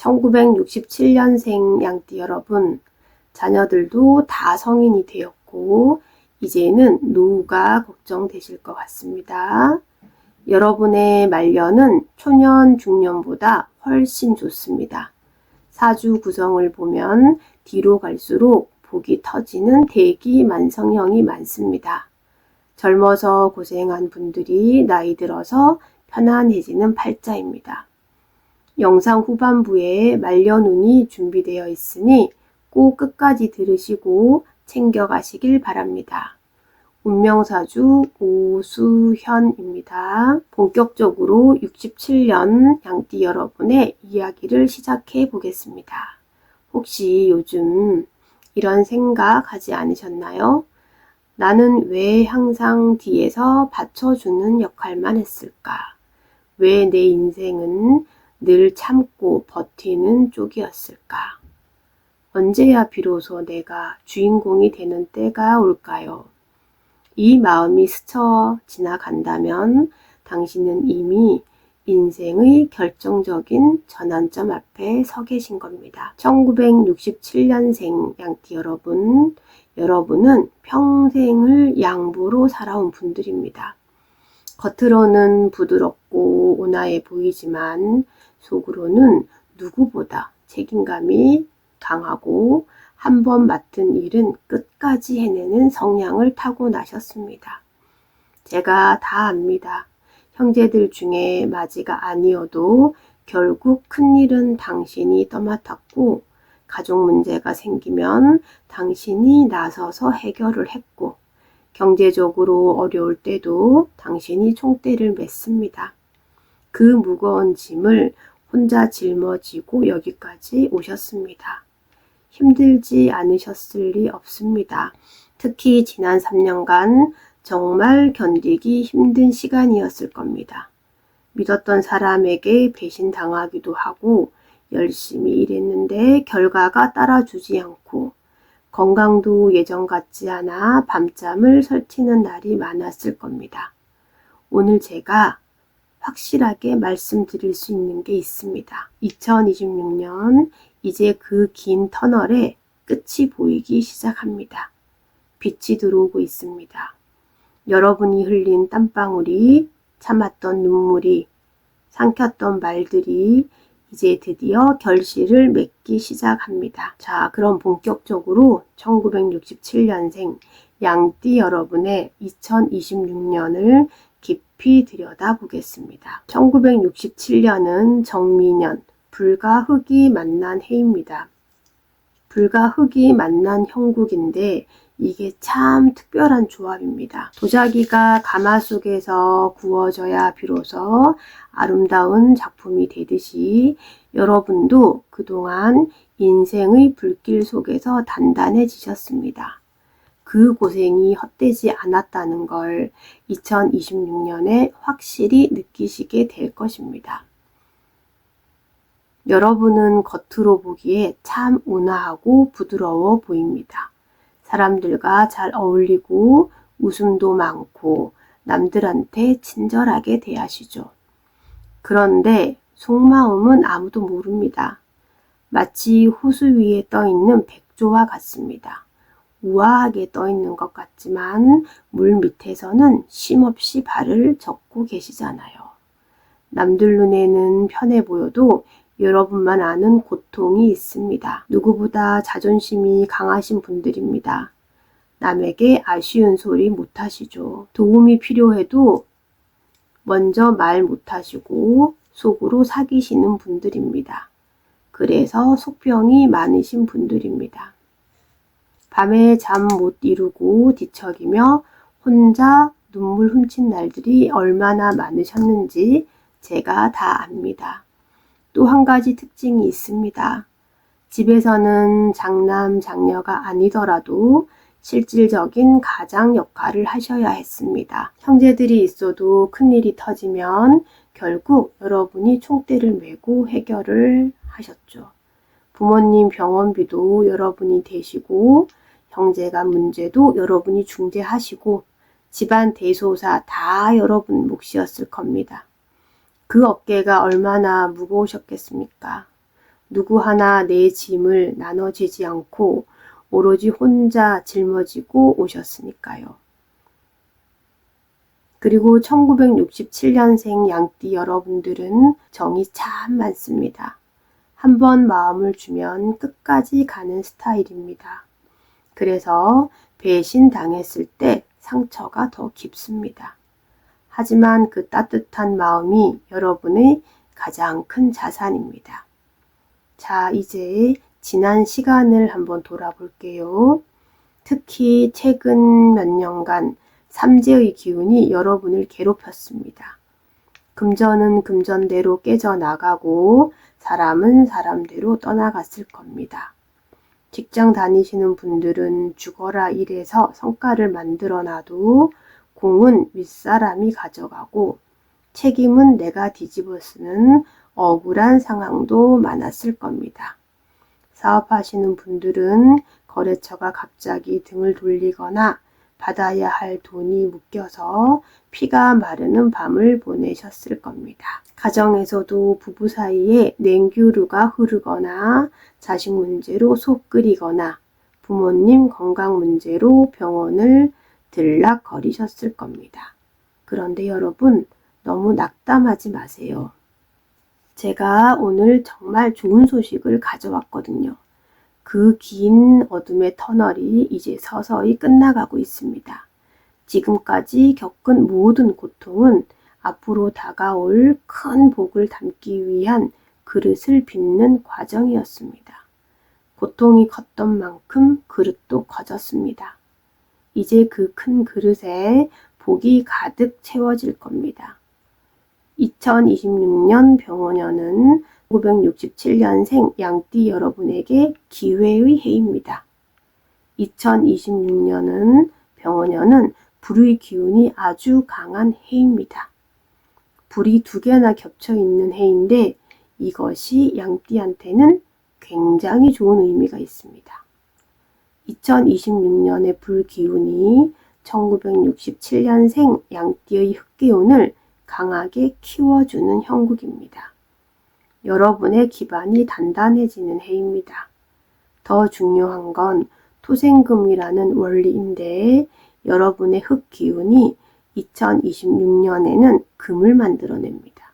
1967년생 양띠 여러분, 자녀들도 다 성인이 되었고 이제는 노후가 걱정되실 것 같습니다. 여러분의 말년은 초년, 중년보다 훨씬 좋습니다. 사주 구성을 보면 뒤로 갈수록 복이 터지는 대기만성형이 많습니다. 젊어서 고생한 분들이 나이 들어서 편안해지는 팔자입니다. 영상 후반부에 말년운이 준비되어 있으니 꼭 끝까지 들으시고 챙겨가시길 바랍니다. 운명사주 오수현입니다. 본격적으로 67년 양띠 여러분의 이야기를 시작해 보겠습니다. 혹시 요즘 이런 생각 하지 않으셨나요? 나는 왜 항상 뒤에서 받쳐주는 역할만 했을까? 왜 내 인생은 늘 참고 버티는 쪽이었을까? 언제야 비로소 내가 주인공이 되는 때가 올까요? 이 마음이 스쳐 지나간다면 당신은 이미 인생의 결정적인 전환점 앞에 서 계신 겁니다. 1967년생 양띠 여러분, 여러분은 평생을 양보로 살아온 분들입니다. 겉으로는 부드럽고 온화해 보이지만 속으로는 누구보다 책임감이 강하고 한 번 맡은 일은 끝까지 해내는 성향을 타고나셨습니다. 제가 다 압니다. 형제들 중에 맞이가 아니어도 결국 큰일은 당신이 떠맡았고 가족 문제가 생기면 당신이 나서서 해결을 했고 경제적으로 어려울 때도 당신이 총대를 맸습니다. 그 무거운 짐을 혼자 짊어지고 여기까지 오셨습니다. 힘들지 않으셨을 리 없습니다. 특히 지난 3년간 정말 견디기 힘든 시간이었을 겁니다. 믿었던 사람에게 배신당하기도 하고 열심히 일했는데 결과가 따라주지 않고 건강도 예전 같지 않아 밤잠을 설치는 날이 많았을 겁니다. 오늘 제가 확실하게 말씀드릴 수 있는 게 있습니다. 2026년 이제 그 긴 터널에 끝이 보이기 시작합니다. 빛이 들어오고 있습니다. 여러분이 흘린 땀방울이, 참았던 눈물이, 삼켰던 말들이 이제 드디어 결실을 맺기 시작합니다. 자, 그럼 본격적으로 1967년생 양띠 여러분의 2026년을 깊이 들여다보겠습니다. 1967년은 정미년, 불과 흑이 만난 해입니다. 불과 흑이 만난 형국인데 이게 참 특별한 조합입니다. 도자기가 가마속에서 구워져야 비로소 아름다운 작품이 되듯이 여러분도 그동안 인생의 불길 속에서 단단해지셨습니다. 그 고생이 헛되지 않았다는 걸 2026년에 확실히 느끼시게 될 것입니다. 여러분은 겉으로 보기에 참 온화하고 부드러워 보입니다. 사람들과 잘 어울리고 웃음도 많고 남들한테 친절하게 대하시죠. 그런데 속마음은 아무도 모릅니다. 마치 호수 위에 떠있는 백조와 같습니다. 우아하게 떠있는 것 같지만 물 밑에서는 쉼없이 발을 젓고 계시잖아요. 남들 눈에는 편해 보여도 여러분만 아는 고통이 있습니다. 누구보다 자존심이 강하신 분들입니다. 남에게 아쉬운 소리 못하시죠. 도움이 필요해도 먼저 말 못하시고 속으로 사귀시는 분들입니다. 그래서 속병이 많으신 분들입니다. 밤에 잠 못 이루고 뒤척이며 혼자 눈물 훔친 날들이 얼마나 많으셨는지 제가 다 압니다. 또 한 가지 특징이 있습니다. 집에서는 장남, 장녀가 아니더라도 실질적인 가장 역할을 하셔야 했습니다. 형제들이 있어도 큰일이 터지면 결국 여러분이 총대를 메고 해결을 하셨죠. 부모님 병원비도 여러분이 대시고 형제가 문제도 여러분이 중재하시고 집안 대소사 다 여러분 몫이었을 겁니다. 그 어깨가 얼마나 무거우셨겠습니까? 누구 하나 내 짐을 나눠지지 않고 오로지 혼자 짊어지고 오셨으니까요. 그리고 1967년생 양띠 여러분들은 정이 참 많습니다. 한번 마음을 주면 끝까지 가는 스타일입니다. 그래서 배신당했을 때 상처가 더 깊습니다. 하지만 그 따뜻한 마음이 여러분의 가장 큰 자산입니다. 자, 이제 지난 시간을 한번 돌아볼게요. 특히 최근 몇 년간 삼재의 기운이 여러분을 괴롭혔습니다. 금전은 금전대로 깨져나가고 사람은 사람대로 떠나갔을 겁니다. 직장 다니시는 분들은 죽어라 일해서 성과를 만들어놔도 공은 윗사람이 가져가고 책임은 내가 뒤집어 쓰는 억울한 상황도 많았을 겁니다. 사업하시는 분들은 거래처가 갑자기 등을 돌리거나 받아야 할 돈이 묶여서 피가 마르는 밤을 보내셨을 겁니다. 가정에서도 부부 사이에 냉규류가 흐르거나 자식 문제로 속 끓이거나 부모님 건강 문제로 병원을 들락거리셨을 겁니다. 그런데 여러분, 너무 낙담하지 마세요. 제가 오늘 정말 좋은 소식을 가져왔거든요. 그 긴 어둠의 터널이 이제 서서히 끝나가고 있습니다. 지금까지 겪은 모든 고통은 앞으로 다가올 큰 복을 담기 위한 그릇을 빚는 과정이었습니다. 고통이 컸던 만큼 그릇도 커졌습니다. 이제 그 큰 그릇에 복이 가득 채워질 겁니다. 2026년 병원년은 1967년생 양띠 여러분에게 기회의 해입니다. 2026년은 병원년은 불의 기운이 아주 강한 해입니다. 불이 두 개나 겹쳐 있는 해인데 이것이 양띠한테는 굉장히 좋은 의미가 있습니다. 2026년의 불 기운이 1967년생 양띠의 흑기운을 강하게 키워주는 형국입니다. 여러분의 기반이 단단해지는 해입니다. 더 중요한 건 토생금이라는 원리인데 여러분의 흑기운이 2026년에는 금을 만들어냅니다.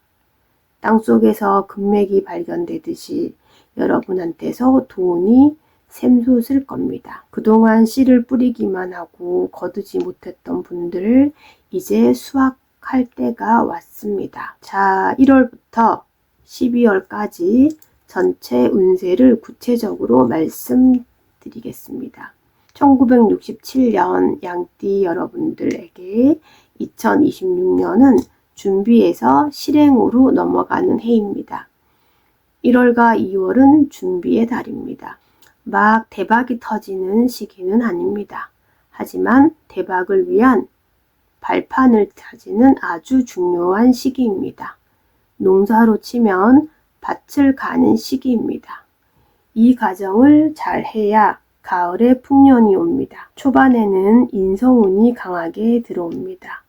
땅속에서 금맥이 발견되듯이 여러분한테서 돈이 샘솟을 겁니다. 그동안 씨를 뿌리기만 하고 거두지 못했던 분들 이제 수확할 때가 왔습니다. 자, 1월부터 12월까지 전체 운세를 구체적으로 말씀드리겠습니다. 1967년 양띠 여러분들에게 2026년은 준비에서 실행으로 넘어가는 해입니다. 1월과 2월은 준비의 달입니다. 막 대박이 터지는 시기는 아닙니다. 하지만 대박을 위한 발판을 다지는 아주 중요한 시기입니다. 농사로 치면 밭을 가는 시기입니다. 이 과정을 잘 해야 가을에 풍년이 옵니다. 초반에는 인성운이 강하게 들어옵니다.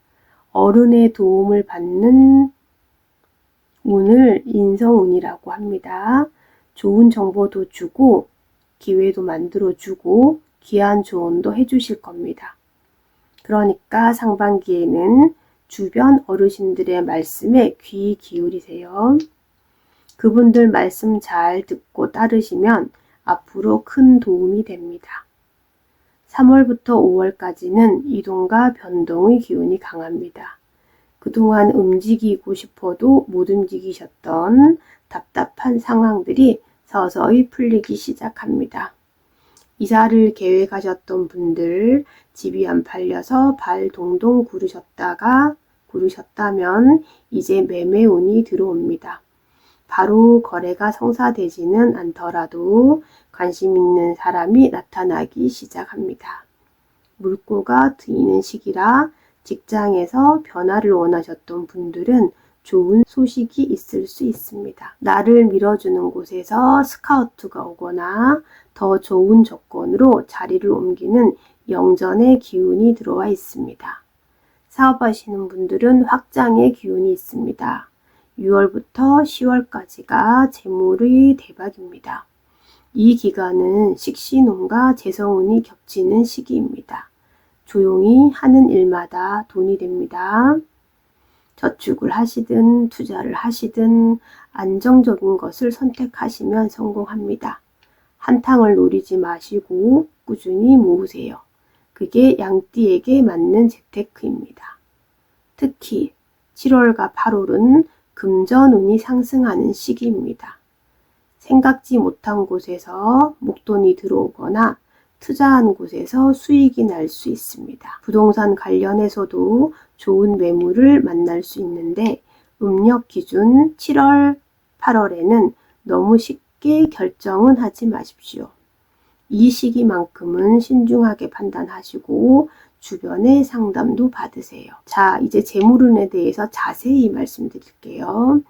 어른의 도움을 받는 운을 인성운이라고 합니다. 좋은 정보도 주고 기회도 만들어주고 귀한 조언도 해주실 겁니다. 그러니까 상반기에는 주변 어르신들의 말씀에 귀 기울이세요. 그분들 말씀 잘 듣고 따르시면 앞으로 큰 도움이 됩니다. 3월부터 5월까지는 이동과 변동의 기운이 강합니다. 그동안 움직이고 싶어도 못 움직이셨던 답답한 상황들이 서서히 풀리기 시작합니다. 이사를 계획하셨던 분들 집이 안 팔려서 발 동동 구르셨다면 이제 매매운이 들어옵니다. 바로 거래가 성사되지는 않더라도 관심 있는 사람이 나타나기 시작합니다. 물꼬가 트이는 시기라 직장에서 변화를 원하셨던 분들은 좋은 소식이 있을 수 있습니다. 나를 밀어주는 곳에서 스카우트가 오거나 더 좋은 조건으로 자리를 옮기는 영전의 기운이 들어와 있습니다. 사업하시는 분들은 확장의 기운이 있습니다. 6월부터 10월까지가 재물의 대박입니다. 이 기간은 식신운과 재성운이 겹치는 시기입니다. 조용히 하는 일마다 돈이 됩니다. 저축을 하시든 투자를 하시든 안정적인 것을 선택하시면 성공합니다. 한탕을 노리지 마시고 꾸준히 모으세요. 그게 양띠에게 맞는 재테크입니다. 특히 7월과 8월은 금전운이 상승하는 시기입니다. 생각지 못한 곳에서 목돈이 들어오거나 투자한 곳에서 수익이 날 수 있습니다. 부동산 관련해서도 좋은 매물을 만날 수 있는데 음력 기준 7월, 8월에는 너무 쉽게 결정은 하지 마십시오. 이 시기만큼은 신중하게 판단하시고 주변의 상담도 받으세요. 자, 이제 재물운에 대해서 자세히 말씀드릴게요.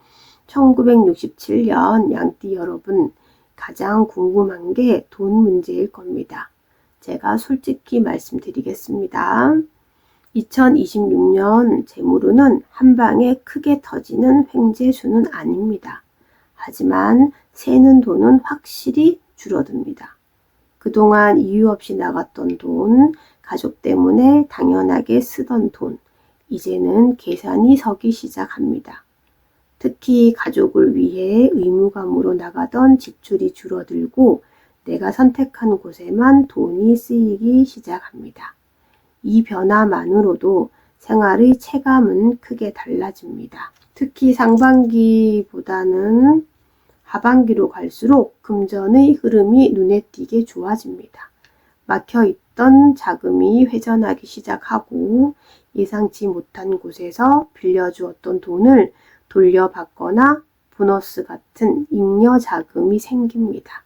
1967년 양띠 여러분, 가장 궁금한 게 돈 문제일 겁니다. 제가 솔직히 말씀드리겠습니다. 2026년 재물운은 한 방에 크게 터지는 횡재수는 아닙니다. 하지만 새는 돈은 확실히 줄어듭니다. 그동안 이유 없이 나갔던 돈, 가족 때문에 당연하게 쓰던 돈, 이제는 계산이 서기 시작합니다. 특히 가족을 위해 의무감으로 나가던 지출이 줄어들고 내가 선택한 곳에만 돈이 쓰이기 시작합니다. 이 변화만으로도 생활의 체감은 크게 달라집니다. 특히 상반기보다는 하반기로 갈수록 금전의 흐름이 눈에 띄게 좋아집니다. 막혀있던 자금이 회전하기 시작하고 예상치 못한 곳에서 빌려주었던 돈을 돌려받거나 보너스 같은 잉여 자금이 생깁니다.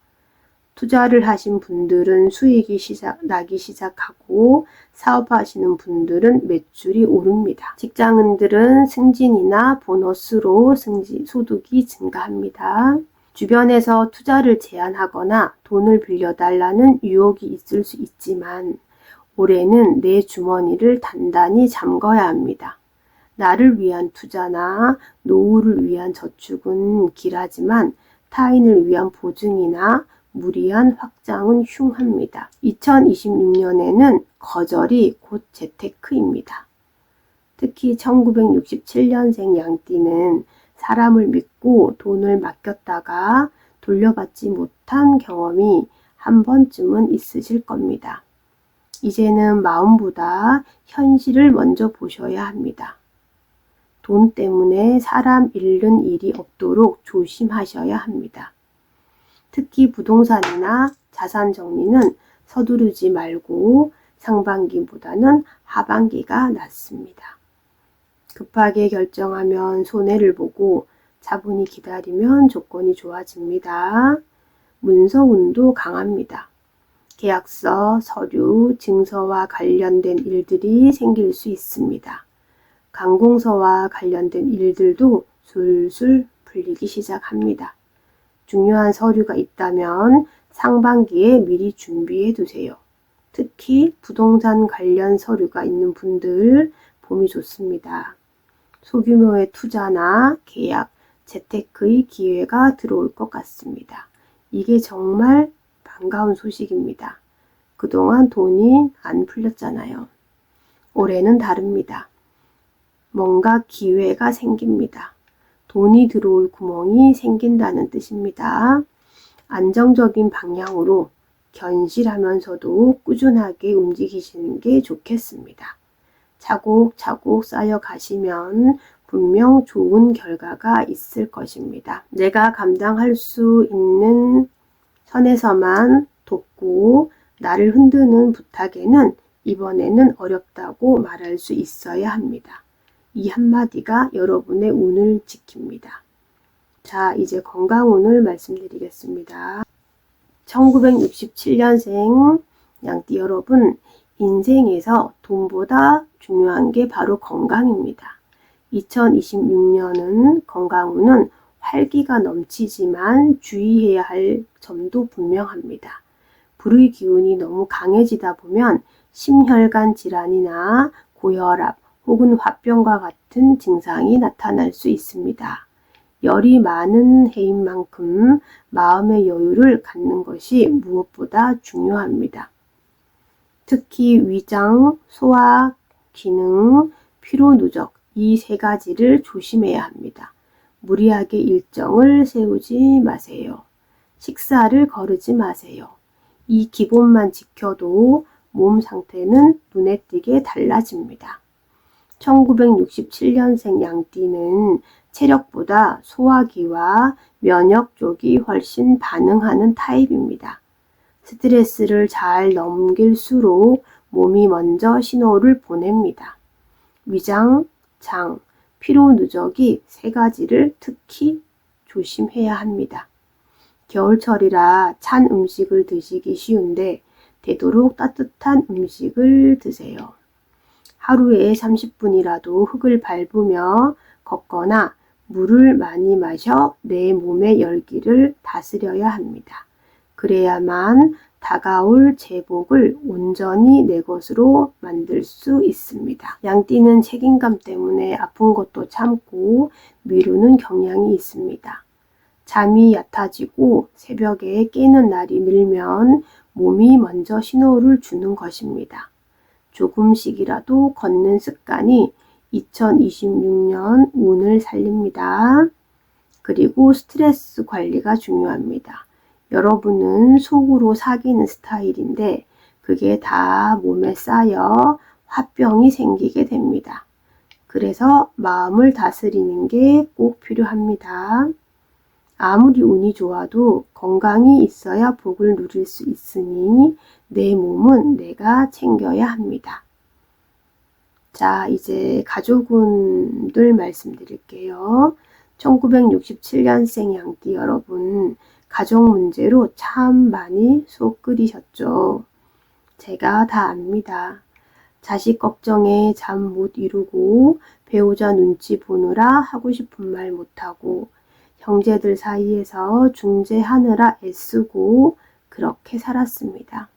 투자를 하신 분들은 수익이 나기 시작하고 사업하시는 분들은 매출이 오릅니다. 직장인들은 승진이나 보너스로 소득이 증가합니다. 주변에서 투자를 제안하거나 돈을 빌려달라는 유혹이 있을 수 있지만 올해는 내 주머니를 단단히 잠궈야 합니다. 나를 위한 투자나 노후를 위한 저축은 길하지만 타인을 위한 보증이나 무리한 확장은 흉합니다. 2026년에는 거절이 곧 재테크입니다. 특히 1967년생 양띠는 사람을 믿고 돈을 맡겼다가 돌려받지 못한 경험이 한 번쯤은 있으실 겁니다. 이제는 마음보다 현실을 먼저 보셔야 합니다. 돈 때문에 사람 잃는 일이 없도록 조심하셔야 합니다. 특히 부동산이나 자산 정리는 서두르지 말고 상반기보다는 하반기가 낫습니다. 급하게 결정하면 손해를 보고 차분히 기다리면 조건이 좋아집니다. 문서운도 강합니다. 계약서, 서류, 증서와 관련된 일들이 생길 수 있습니다. 관공서와 관련된 일들도 술술 풀리기 시작합니다. 중요한 서류가 있다면 상반기에 미리 준비해 두세요. 특히 부동산 관련 서류가 있는 분들 봄이 좋습니다. 소규모의 투자나 계약, 재테크의 기회가 들어올 것 같습니다. 이게 정말 반가운 소식입니다. 그동안 돈이 안 풀렸잖아요. 올해는 다릅니다. 뭔가 기회가 생깁니다. 돈이 들어올 구멍이 생긴다는 뜻입니다. 안정적인 방향으로 견실하면서도 꾸준하게 움직이시는 게 좋겠습니다. 차곡차곡 쌓여가시면 분명 좋은 결과가 있을 것입니다. 내가 감당할 수 있는 선에서만 돕고 나를 흔드는 부탁에는 이번에는 어렵다고 말할 수 있어야 합니다. 이 한마디가 여러분의 운을 지킵니다. 자, 이제 건강운을 말씀드리겠습니다. 1967년생 양띠 여러분, 인생에서 돈보다 중요한 게 바로 건강입니다. 2026년은 건강운은 활기가 넘치지만 주의해야 할 점도 분명합니다. 불의 기운이 너무 강해지다 보면 심혈관 질환이나 고혈압 혹은 화병과 같은 증상이 나타날 수 있습니다. 열이 많은 해인 만큼 마음의 여유를 갖는 것이 무엇보다 중요합니다. 특히 위장, 소화, 기능, 피로 누적 이 세 가지를 조심해야 합니다. 무리하게 일정을 세우지 마세요. 식사를 거르지 마세요. 이 기본만 지켜도 몸 상태는 눈에 띄게 달라집니다. 1967년생 양띠는 체력보다 소화기와 면역 쪽이 훨씬 반응하는 타입입니다. 스트레스를 잘 넘길수록 몸이 먼저 신호를 보냅니다. 위장, 장, 피로 누적이 세 가지를 특히 조심해야 합니다. 겨울철이라 찬 음식을 드시기 쉬운데 되도록 따뜻한 음식을 드세요. 하루에 30분이라도 흙을 밟으며 걷거나 물을 많이 마셔 내 몸의 열기를 다스려야 합니다. 그래야만 다가올 제복을 온전히 내 것으로 만들 수 있습니다. 양띠는 책임감 때문에 아픈 것도 참고 미루는 경향이 있습니다. 잠이 얕아지고 새벽에 깨는 날이 늘면 몸이 먼저 신호를 주는 것입니다. 조금씩이라도 걷는 습관이 2026년 운을 살립니다. 그리고 스트레스 관리가 중요합니다. 여러분은 속으로 사귀는 스타일인데 그게 다 몸에 쌓여 화병이 생기게 됩니다. 그래서 마음을 다스리는 게 꼭 필요합니다. 아무리 운이 좋아도 건강이 있어야 복을 누릴 수 있으니 내 몸은 내가 챙겨야 합니다. 자, 이제 가족운들 말씀드릴게요. 1967년생 양띠 여러분, 가족 문제로 참 많이 속 끓이셨죠. 제가 다 압니다. 자식 걱정에 잠 못 이루고 배우자 눈치 보느라 하고 싶은 말 못하고 형제들 사이에서 중재하느라 애쓰고 그렇게 살았습니다.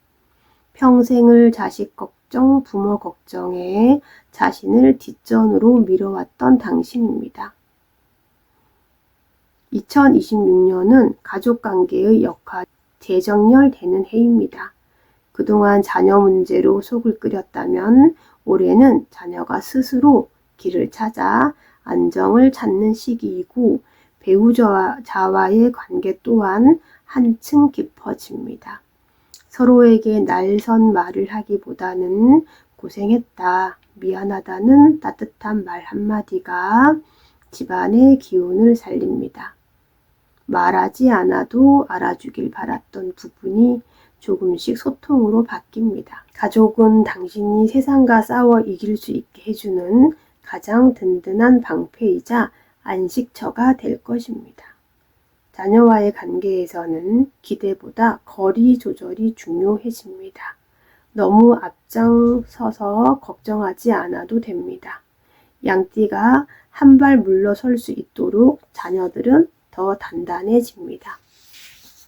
평생을 자식 걱정, 부모 걱정에 자신을 뒷전으로 밀어왔던 당신입니다. 2026년은 가족관계의 역할이 재정렬되는 해입니다. 그동안 자녀 문제로 속을 끓였다면 올해는 자녀가 스스로 길을 찾아 안정을 찾는 시기이고 배우자와의 관계 또한 한층 깊어집니다. 서로에게 날선 말을 하기보다는 고생했다, 미안하다는 따뜻한 말 한마디가 집안의 기운을 살립니다. 말하지 않아도 알아주길 바랐던 부분이 조금씩 소통으로 바뀝니다. 가족은 당신이 세상과 싸워 이길 수 있게 해주는 가장 든든한 방패이자 안식처가 될 것입니다. 자녀와의 관계에서는 기대보다 거리 조절이 중요해집니다. 너무 앞장서서 걱정하지 않아도 됩니다. 양띠가 한 발 물러설 수 있도록 자녀들은 더 단단해집니다.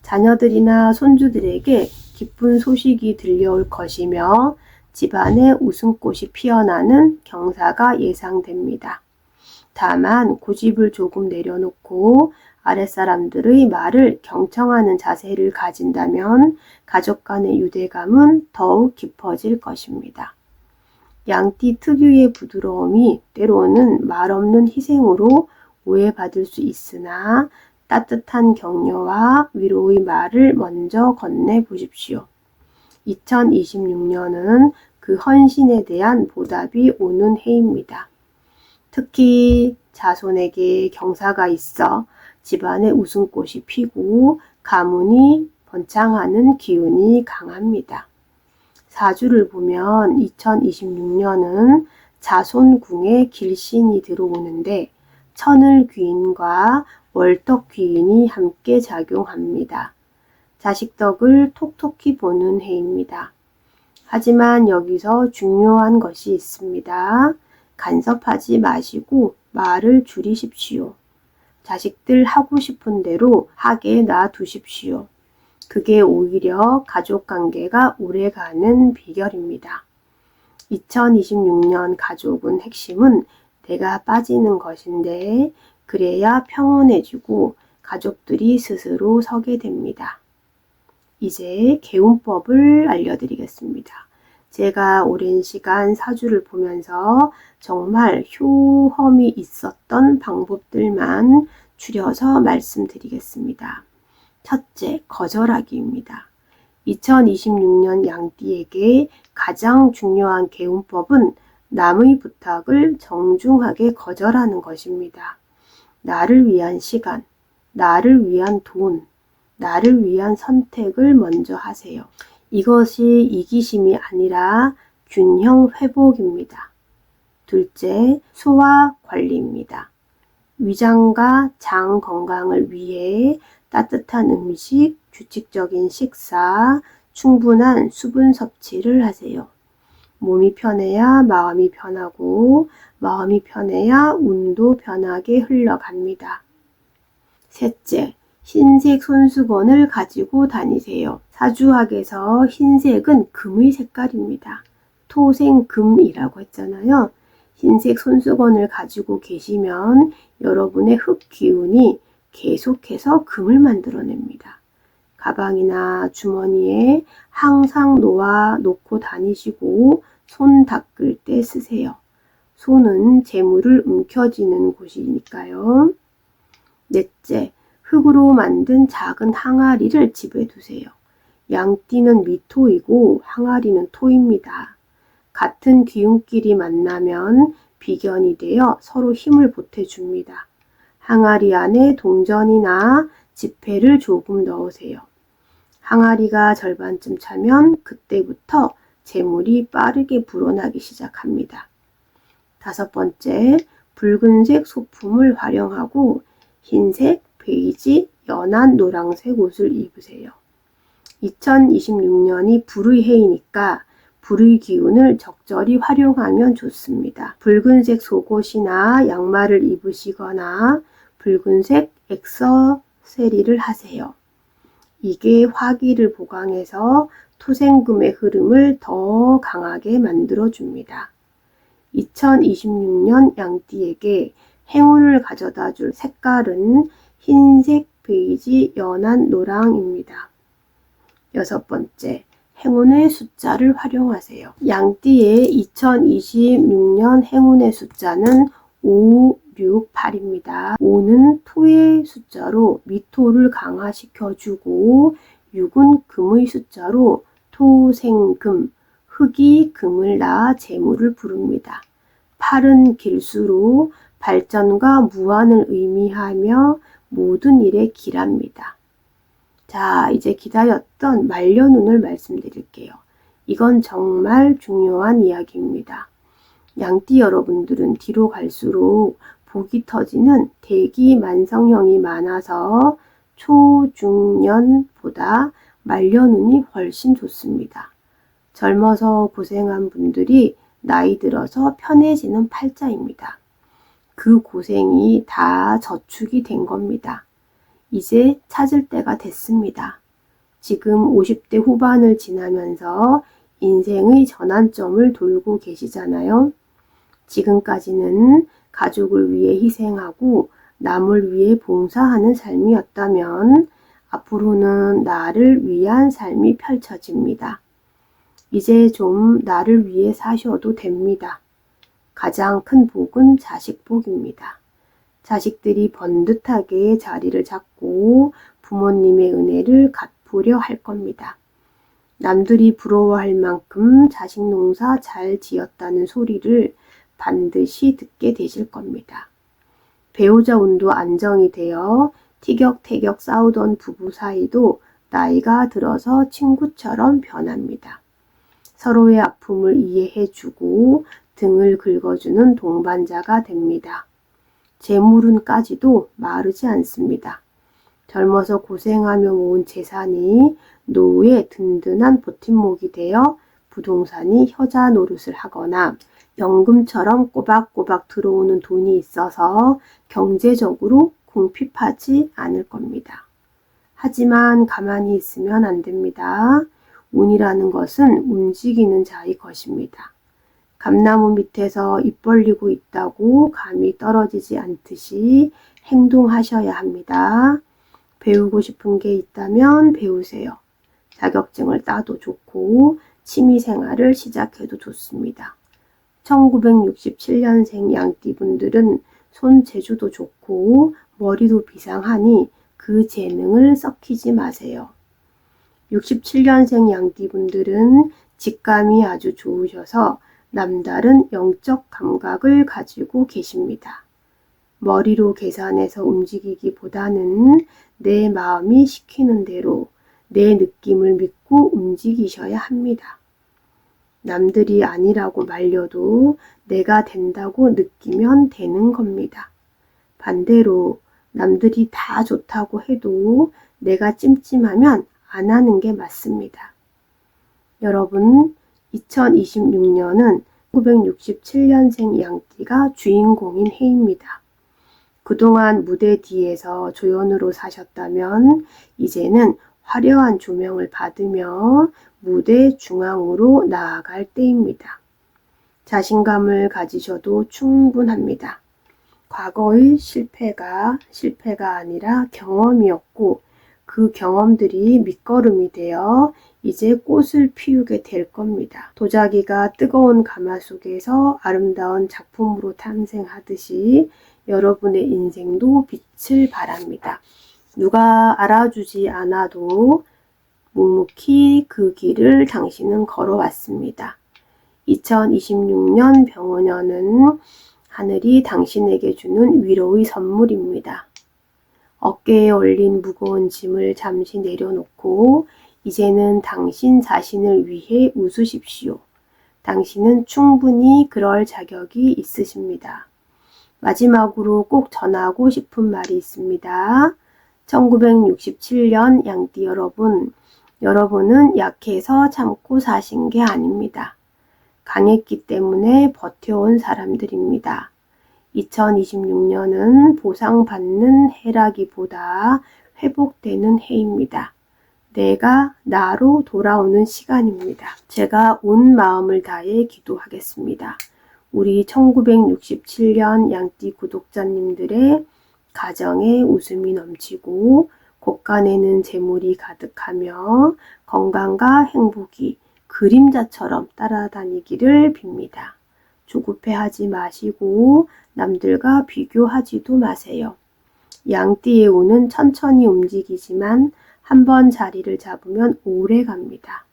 자녀들이나 손주들에게 기쁜 소식이 들려올 것이며 집안에 웃음꽃이 피어나는 경사가 예상됩니다. 다만 고집을 조금 내려놓고 아랫사람들의 말을 경청하는 자세를 가진다면 가족 간의 유대감은 더욱 깊어질 것입니다. 양띠 특유의 부드러움이 때로는 말없는 희생으로 오해받을 수 있으나 따뜻한 격려와 위로의 말을 먼저 건네보십시오. 2026년은 그 헌신에 대한 보답이 오는 해입니다. 특히 자손에게 경사가 있어 집안에 웃음꽃이 피고 가문이 번창하는 기운이 강합니다. 사주를 보면 2026년은 자손궁에 길신이 들어오는데 천을 귀인과 월덕 귀인이 함께 작용합니다. 자식 덕을 톡톡히 보는 해입니다. 하지만 여기서 중요한 것이 있습니다. 간섭하지 마시고 말을 줄이십시오. 자식들 하고 싶은 대로 하게 놔두십시오. 그게 오히려 가족관계가 오래가는 비결입니다. 2026년 가족은 핵심은 내가 빠지는 것인데 그래야 평온해지고 가족들이 스스로 서게 됩니다. 이제 개운법을 알려드리겠습니다. 제가 오랜 시간 사주를 보면서 정말 효험이 있었던 방법들만 추려서 말씀드리겠습니다. 첫째, 거절하기입니다. 2026년 양띠에게 가장 중요한 개운법은 남의 부탁을 정중하게 거절하는 것입니다. 나를 위한 시간, 나를 위한 돈, 나를 위한 선택을 먼저 하세요. 이것이 이기심이 아니라 균형 회복입니다. 둘째, 소화 관리입니다. 위장과 장 건강을 위해 따뜻한 음식, 규칙적인 식사, 충분한 수분 섭취를 하세요. 몸이 편해야 마음이 편하고 마음이 편해야 운도 편하게 흘러갑니다. 셋째, 흰색 손수건을 가지고 다니세요. 사주학에서 흰색은 금의 색깔입니다. 토생금이라고 했잖아요. 흰색 손수건을 가지고 계시면 여러분의 흙 기운이 계속해서 금을 만들어냅니다. 가방이나 주머니에 항상 놓고 다니시고 손 닦을 때 쓰세요. 손은 재물을 움켜쥐는 곳이니까요. 넷째, 흙으로 만든 작은 항아리를 집에 두세요. 양띠는 미토이고 항아리는 토입니다. 같은 기운끼리 만나면 비견이 되어 서로 힘을 보태줍니다. 항아리 안에 동전이나 지폐를 조금 넣으세요. 항아리가 절반쯤 차면 그때부터 재물이 빠르게 불어나기 시작합니다. 다섯 번째, 붉은색 소품을 활용하고 흰색, 베이지, 연한 노란색 옷을 입으세요. 2026년이 불의 해이니까 불의 기운을 적절히 활용하면 좋습니다. 붉은색 속옷이나 양말을 입으시거나 붉은색 액세서리를 하세요. 이게 화기를 보강해서 토생금의 흐름을 더 강하게 만들어줍니다. 2026년 양띠에게 행운을 가져다 줄 색깔은 흰색, 베이지, 연한 노랑입니다. 여섯 번째, 행운의 숫자를 활용하세요. 양띠의 2026년 행운의 숫자는 5, 6, 8입니다. 5는 토의 숫자로 미토를 강화시켜주고 6은 금의 숫자로 토생금, 흙이 금을 낳아 재물을 부릅니다. 8은 길수로 발전과 무한을 의미하며 모든 일에 길합니다. 자, 이제 기다렸던 말년운을 말씀드릴게요. 이건 정말 중요한 이야기입니다. 양띠 여러분들은 뒤로 갈수록 복이 터지는 대기 만성형이 많아서 초중년보다 말년운이 훨씬 좋습니다. 젊어서 고생한 분들이 나이 들어서 편해지는 팔자입니다. 그 고생이 다 저축이 된 겁니다. 이제 찾을 때가 됐습니다. 지금 50대 후반을 지나면서 인생의 전환점을 돌고 계시잖아요. 지금까지는 가족을 위해 희생하고 남을 위해 봉사하는 삶이었다면 앞으로는 나를 위한 삶이 펼쳐집니다. 이제 좀 나를 위해 사셔도 됩니다. 가장 큰 복은 자식 복입니다. 자식들이 번듯하게 자리를 잡고 부모님의 은혜를 갚으려 할 겁니다. 남들이 부러워할 만큼 자식 농사 잘 지었다는 소리를 반드시 듣게 되실 겁니다. 배우자 운도 안정이 되어 티격태격 싸우던 부부 사이도 나이가 들어서 친구처럼 변합니다. 서로의 아픔을 이해해주고 등을 긁어주는 동반자가 됩니다. 재물운까지도 마르지 않습니다. 젊어서 고생하며 모은 재산이 노후에 든든한 버팀목이 되어 부동산이 효자 노릇을 하거나 연금처럼 꼬박꼬박 들어오는 돈이 있어서 경제적으로 궁핍하지 않을 겁니다. 하지만 가만히 있으면 안 됩니다. 운이라는 것은 움직이는 자의 것입니다. 감나무 밑에서 입 벌리고 있다고 감이 떨어지지 않듯이 행동하셔야 합니다. 배우고 싶은 게 있다면 배우세요. 자격증을 따도 좋고 취미생활을 시작해도 좋습니다. 1967년생 양띠분들은 손재주도 좋고 머리도 비상하니 그 재능을 썩히지 마세요. 67년생 양띠분들은 직감이 아주 좋으셔서 남다른 영적 감각을 가지고 계십니다. 머리로 계산해서 움직이기보다는 내 마음이 시키는 대로 내 느낌을 믿고 움직이셔야 합니다. 남들이 아니라고 말려도 내가 된다고 느끼면 되는 겁니다. 반대로 남들이 다 좋다고 해도 내가 찜찜하면 안 하는 게 맞습니다. 여러분, 2026년은 1967년생 양띠가 주인공인 해입니다. 그동안 무대 뒤에서 조연으로 사셨다면 이제는 화려한 조명을 받으며 무대 중앙으로 나아갈 때입니다. 자신감을 가지셔도 충분합니다. 과거의 실패가 아니라 경험이었고 그 경험들이 밑거름이 되어 이제 꽃을 피우게 될 겁니다. 도자기가 뜨거운 가마속에서 아름다운 작품으로 탄생하듯이 여러분의 인생도 빛을 발합니다. 누가 알아주지 않아도 묵묵히 그 길을 당신은 걸어왔습니다. 2026년 병원년은 하늘이 당신에게 주는 위로의 선물입니다. 어깨에 올린 무거운 짐을 잠시 내려놓고 이제는 당신 자신을 위해 웃으십시오. 당신은 충분히 그럴 자격이 있으십니다. 마지막으로 꼭 전하고 싶은 말이 있습니다. 1967년 양띠 여러분, 여러분은 약해서 참고 사신 게 아닙니다. 강했기 때문에 버텨온 사람들입니다. 2026년은 보상받는 해라기보다 회복되는 해입니다. 내가 나로 돌아오는 시간입니다. 제가 온 마음을 다해 기도하겠습니다. 우리 1967년 양띠 구독자님들의 가정에 웃음이 넘치고 곳간에는 재물이 가득하며 건강과 행복이 그림자처럼 따라다니기를 빕니다. 조급해하지 마시고 남들과 비교하지도 마세요. 양띠의 운은 천천히 움직이지만 한번 자리를 잡으면 오래 갑니다.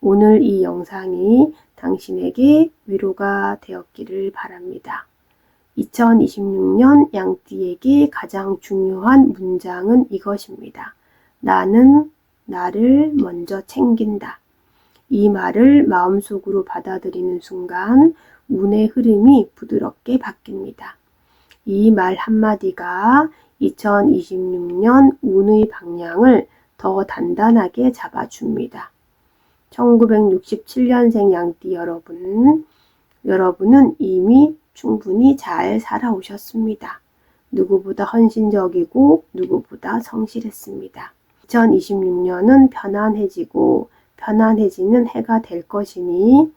오늘 이 영상이 당신에게 위로가 되었기를 바랍니다. 2026년 양띠에게 가장 중요한 문장은 이것입니다. 나는 나를 먼저 챙긴다. 이 말을 마음속으로 받아들이는 순간 운의 흐름이 부드럽게 바뀝니다. 이 말 한마디가 2026년 운의 방향을 더 단단하게 잡아줍니다. 1967년생 양띠 여러분은 이미 충분히 잘 살아오셨습니다. 누구보다 헌신적이고 누구보다 성실했습니다. 2026년은 편안해지고 편안해지는 해가 될 것이니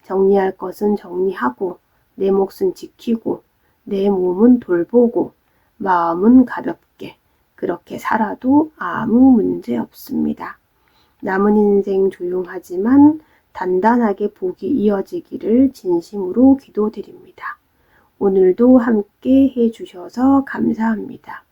정리할 것은 정리하고 내 몫은 지키고 내 몸은 돌보고 마음은 가볍게 그렇게 살아도 아무 문제 없습니다. 남은 인생 조용하지만 단단하게 복이 이어지기를 진심으로 기도드립니다. 오늘도 함께 해주셔서 감사합니다.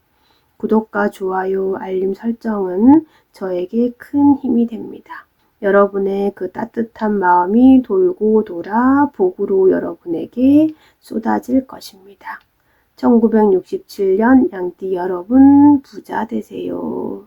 구독과 좋아요, 알림 설정은 저에게 큰 힘이 됩니다. 여러분의 그 따뜻한 마음이 돌고 돌아 복으로 여러분에게 쏟아질 것입니다. 1967년 양띠 여러분 부자 되세요.